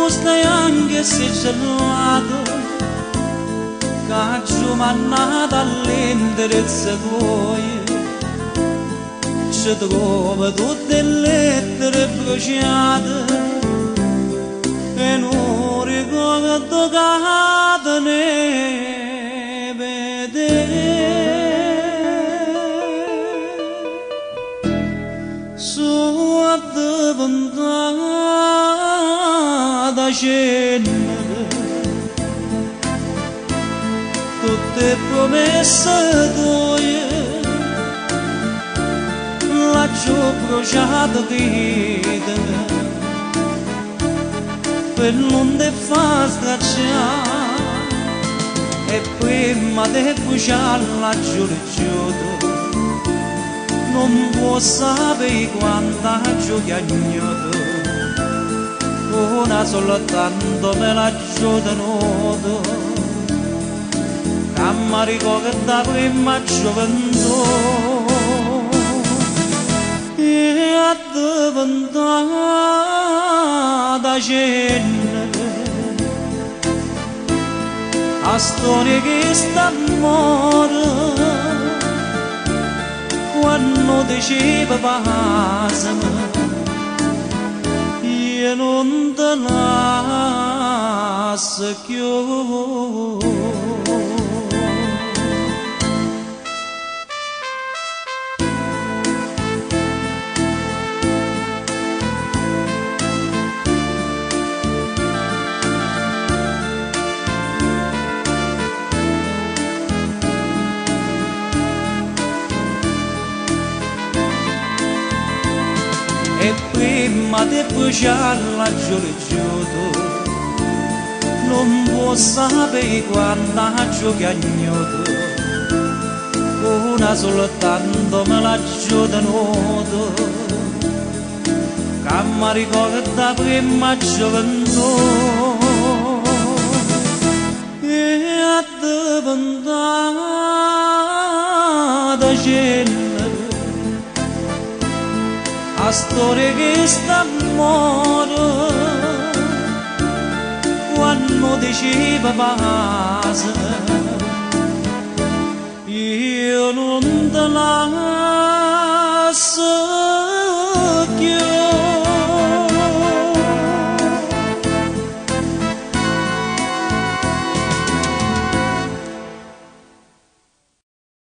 stai anche se gelato, caccio mannata all'indirizzo tuo, ci trovo tutte le lettere bruciate e non ricordo che ne vedere. Sono addiventata cenere, tutte promesse tue laggiù bruciato vita per non te fa stracciare, e prima di bruciare laggiù rigiuto non può sapere quanta giochi agnoto, una soltanto me la tenuto, che mi ricorda prima gioventù, e addiventata cenere, a storia che sta a morire, quando diceva passami, io non te lascio più. E prima di bruciare laggiù rigiuto non può sapere quanta giochi agnoto, una soltanto me la tenuto, che mi ricorda prima gioventù, e addiventata cenere, a storia che sta a morire, quando diceva passami, io non te la